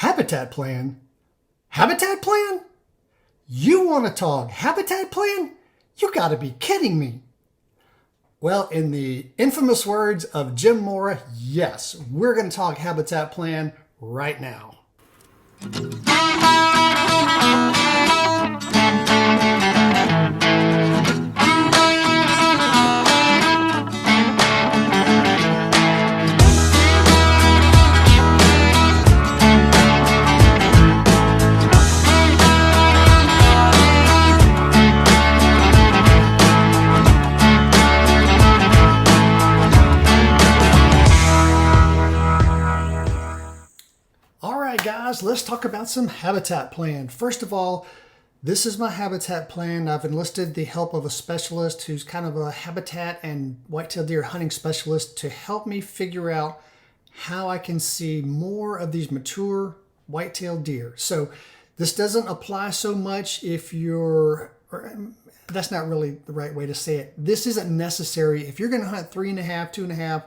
Habitat plan? Habitat plan? You want to talk habitat plan? You gotta be kidding me. Well, in the infamous words of Jim Mora, yes, we're going to talk habitat plan right now. Guys, let's talk about some habitat plan. First of all, this is my habitat plan. I've enlisted the help of a specialist who's kind of a habitat and whitetail deer hunting specialist to help me figure out how I can see more of these mature whitetail deer. So this doesn't apply so much if that's not really the right way to say it. This isn't necessary if you're going to hunt 3.5, 2.5,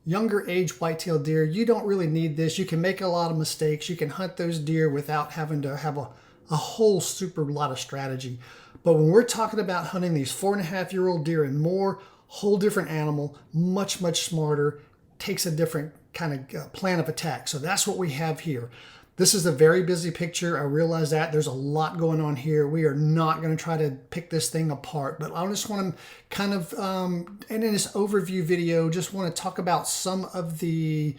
younger age whitetail deer. You don't really need this. You can make a lot of mistakes. You can hunt those deer without having to have a whole super lot of strategy. But when we're talking about hunting these 4.5-year-old deer and more, whole different animal, much smarter, takes a different kind of plan of attack. So that's what we have here. This is a very busy picture. I realize that there's a lot going on here. We are not going to try to pick this thing apart, but I just want to kind of, and in this overview video, just want to talk about some of the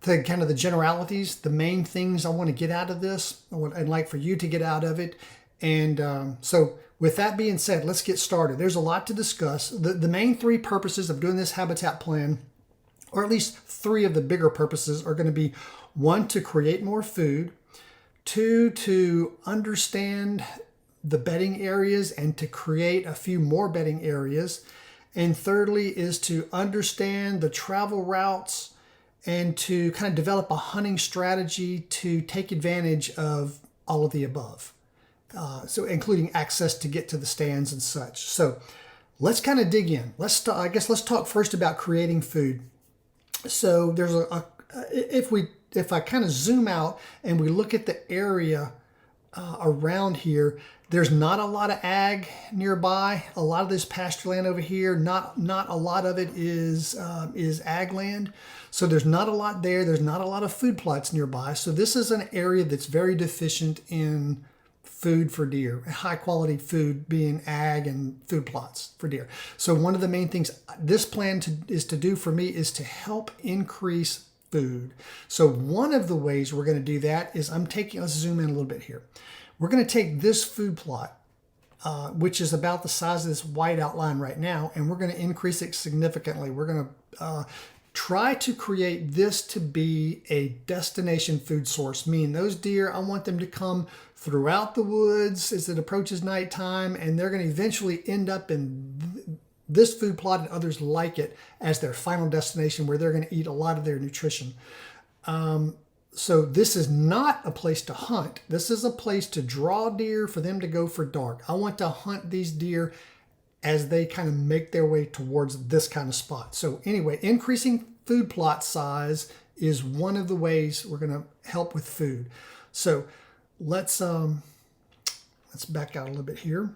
kind of the generalities, the main things I want to get out of this, what I'd like for you to get out of it. And so with that being said, let's get started. There's a lot to discuss. The main three purposes of doing this habitat plan, or at least three of the bigger purposes, are going to be: 1, to create more food; 2, to understand the bedding areas and to create a few more bedding areas; and thirdly is to understand the travel routes and to kind of develop a hunting strategy to take advantage of all of the above. So including access to get to the stands and such. So let's kind of dig in. Let's talk first about creating food. So there's if I kind of zoom out and we look at the area around here, there's not a lot of ag nearby. A lot of this pasture land over here, not a lot of it is ag land. So there's not a lot there. There's not a lot of food plots nearby. So this is an area that's very deficient in food for deer, high quality food being ag and food plots for deer. So one of the main things this plan is to do for me is to help increase food. So one of the ways we're going to do that is let's zoom in a little bit here. We're going to take this food plot, which is about the size of this white outline right now, and we're going to increase it significantly. We're going to try to create this to be a destination food source, meaning those deer, I want them to come throughout the woods as it approaches nighttime, and they're going to eventually end up in this food plot and others like it as their final destination where they're going to eat a lot of their nutrition. So this is not a place to hunt. This is a place to draw deer for them to go for dark. I want to hunt these deer as they kind of make their way towards this kind of spot. So anyway, increasing food plot size is one of the ways we're going to help with food. So let's back out a little bit here.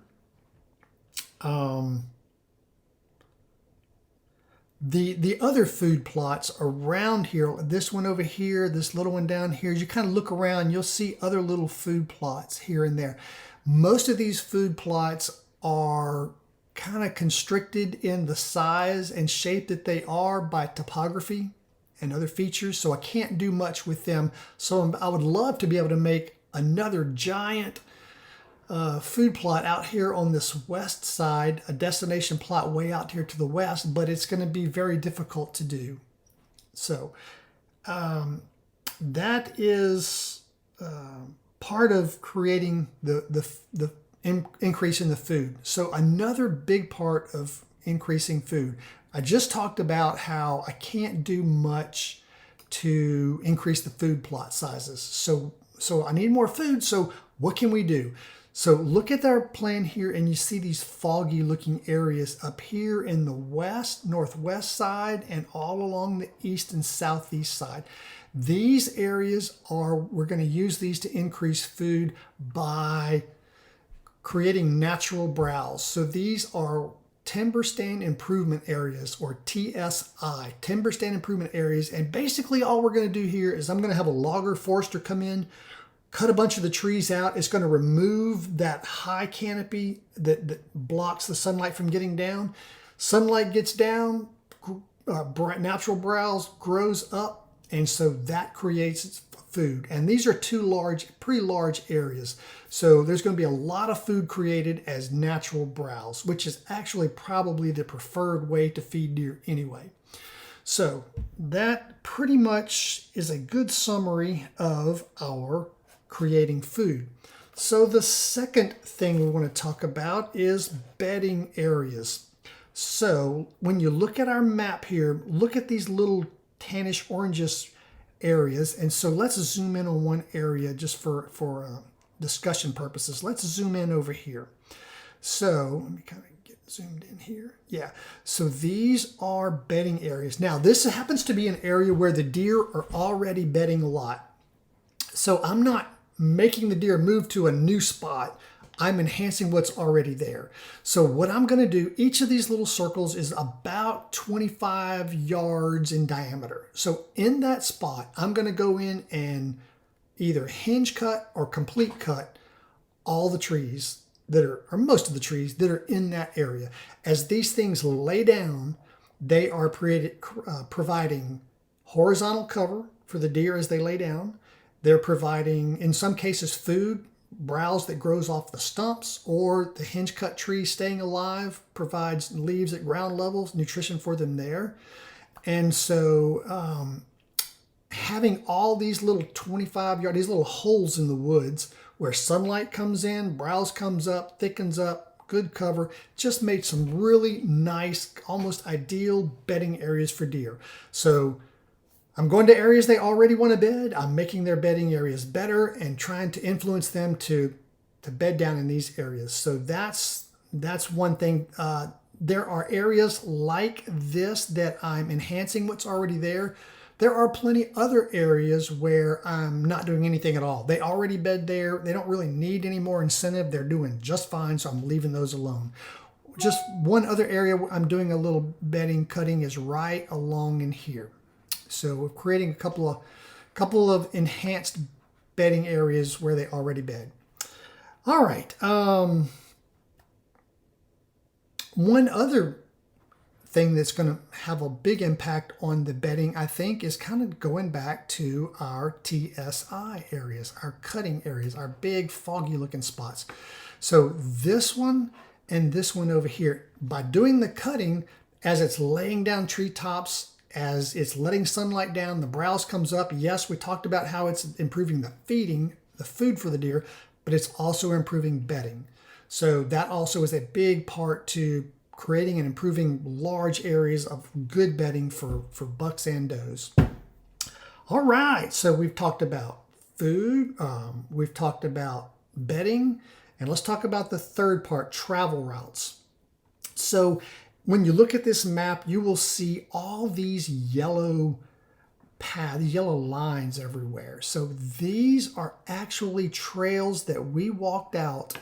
The other food plots around here, this one over here, this little one down here, as you kind of look around, you'll see other little food plots here and there. Most of these food plots are kind of constricted in the size and shape that they are by topography and other features, so I can't do much with them. So I would love to be able to make another giant food plot out here on this west side, a destination plot way out here to the west, but it's going to be very difficult to do. So that is part of creating the increase in the food. So another big part of increasing food, I just talked about how I can't do much to increase the food plot sizes. So I need more food. So what can we do? So look at our plan here and you see these foggy looking areas up here in the west, northwest side, and all along the east and southeast side. These areas we're going to use these to increase food by creating natural browse. So these are timber stand improvement areas, or TSI, timber stand improvement areas. And basically all we're going to do here is I'm going to have a logger forester come in, cut a bunch of the trees out. It's going to remove that high canopy that blocks the sunlight from getting down. Sunlight gets down, natural browse grows up, and so that creates food. And these are pretty large areas. So there's going to be a lot of food created as natural browse, which is actually probably the preferred way to feed deer anyway. So that pretty much is a good summary of our creating food. So the second thing we want to talk about is bedding areas. So when you look at our map here, look at these little tannish orangish areas. And so let's zoom in on one area just for discussion purposes. Let's zoom in over here. So let me kind of get zoomed in here. Yeah. So these are bedding areas. Now this happens to be an area where the deer are already bedding a lot. So I'm not making the deer move to a new spot. I'm enhancing what's already there. So what I'm going to do, each of these little circles is about 25 yards in diameter. So in that spot, I'm going to go in and either hinge cut or complete cut all the trees that are, or most of the trees that are in that area. As these things lay down, they are providing horizontal cover for the deer as they lay down. They're providing, in some cases, food, browse that grows off the stumps, or the hinge cut tree staying alive provides leaves at ground levels, nutrition for them there. And so having all these little 25-yard, these little holes in the woods where sunlight comes in, browse comes up, thickens up, good cover, just made some really nice, almost ideal bedding areas for deer. So I'm going to areas they already want to bed. I'm making their bedding areas better and trying to influence them to bed down in these areas. So that's one thing. There are areas like this that I'm enhancing what's already there. There are plenty other areas where I'm not doing anything at all. They already bed there. They don't really need any more incentive. They're doing just fine, so I'm leaving those alone. Just one other area where I'm doing a little bedding cutting is right along in here. So we're creating a couple of enhanced bedding areas where they already bed. All right. One other thing that's going to have a big impact on the bedding, I think, is kind of going back to our TSI areas, our cutting areas, our big foggy looking spots. So this one and this one over here, by doing the cutting, as it's laying down treetops, as it's letting sunlight down, the browse comes up. Yes, we talked about how it's improving the food for the deer, but it's also improving bedding. So that also is a big part to creating and improving large areas of good bedding for bucks and does. All right, so we've talked about food, we've talked about bedding, and let's talk about the third part, travel routes. So when you look at this map, you will see all these yellow paths, yellow lines everywhere. So these are actually trails that we walked out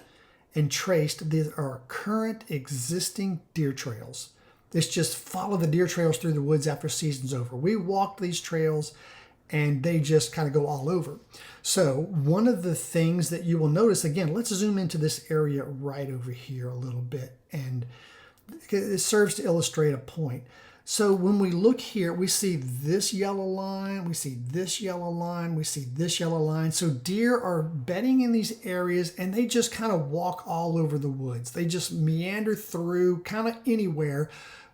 and traced. These are current existing deer trails. This just follow the deer trails through the woods after season's over. We walked these trails and they just kind of go all over. So one of the things that you will notice, again, let's zoom into this area right over here a little bit, and it serves to illustrate a point. So when we look here, we see this yellow line, we see this yellow line, we see this yellow line. So deer are bedding in these areas and they just kind of walk all over the woods. They just meander through kind of anywhere.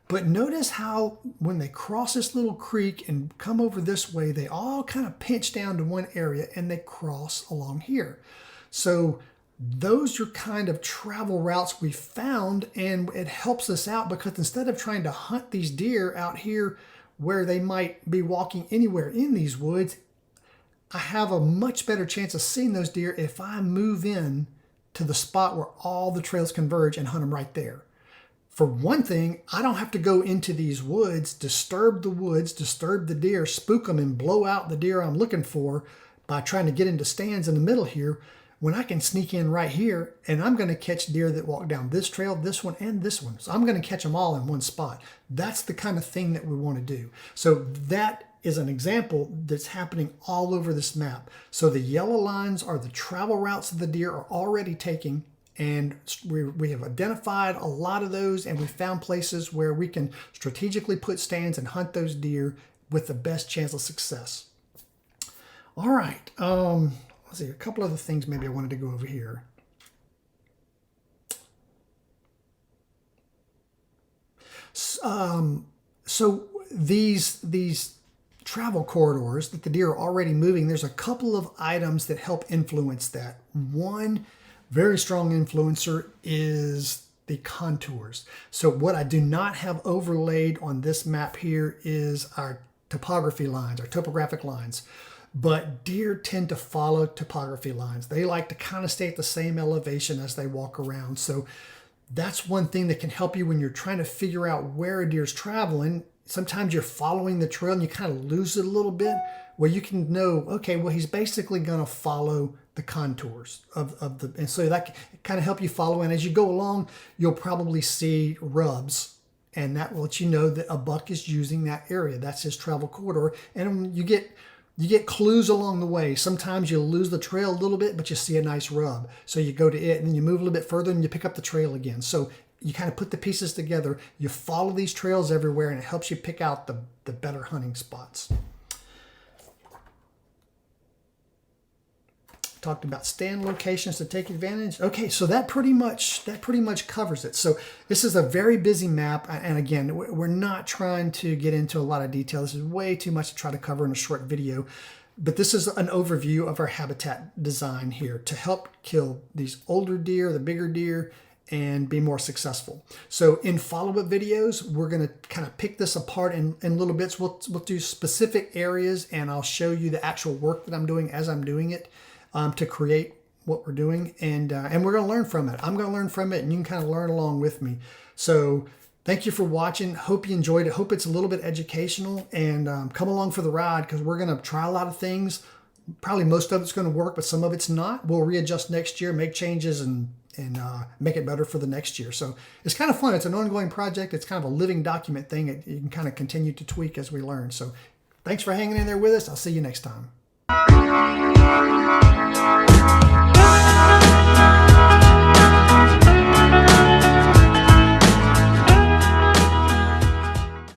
But notice how when they cross this little creek and come over this way, they all kind of pinch down to one area and they cross along here. So those are kind of travel routes we found, and it helps us out because instead of trying to hunt these deer out here where they might be walking anywhere in these woods, I have a much better chance of seeing those deer if I move in to the spot where all the trails converge and hunt them right there. For one thing, I don't have to go into these woods, disturb the deer, spook them, and blow out the deer I'm looking for by trying to get into stands in the middle here, when I can sneak in right here, and I'm going to catch deer that walk down this trail, this one, and this one. So I'm going to catch them all in one spot. That's the kind of thing that we want to do. So that is an example that's happening all over this map. So the yellow lines are the travel routes that the deer are already taking, and we have identified a lot of those, and we found places where we can strategically put stands and hunt those deer with the best chance of success. All right, let's see, a couple other things maybe I wanted to go over here. So these travel corridors that the deer are already moving, there's a couple of items that help influence that. One very strong influencer is the contours. So what I do not have overlaid on this map here is our topography lines, our topographic lines. But deer tend to follow topography lines. They like to kind of stay at the same elevation as they walk around. So that's one thing that can help you when you're trying to figure out where a deer's traveling. Sometimes you're following the trail and you kind of lose it a little bit, where you can know, okay, well, he's basically going to follow the contours of the, and so that can kind of help you follow. And as you go along, you'll probably see rubs, and that will let you know that a buck is using that area. That's his travel corridor. And you get clues along the way. Sometimes you'll lose the trail a little bit, but you see a nice rub. So you go to it, and then you move a little bit further, and you pick up the trail again. So you kind of put the pieces together. You follow these trails everywhere, and it helps you pick out the better hunting spots. Talked about stand locations to take advantage. Okay, so that pretty much covers it. So this is a very busy map, and again, we're not trying to get into a lot of detail. This is way too much to try to cover in a short video, but this is an overview of our habitat design here to help kill these older deer, the bigger deer, and be more successful. So in follow-up videos, we're going to kind of pick this apart in little bits. We'll do specific areas, and I'll show you the actual work that I'm doing as I'm doing it. To create what we're doing, and we're going to learn from it. I'm going to learn from it, and you can kind of learn along with me. So thank you for watching. Hope you enjoyed it. Hope it's a little bit educational, and come along for the ride, because we're going to try a lot of things. Probably most of it's going to work, but some of it's not. We'll readjust next year, make changes, and make it better for the next year. So it's kind of fun. It's an ongoing project. It's kind of a living document thing. You can kind of continue to tweak as we learn. So thanks for hanging in there with us. I'll see you next time.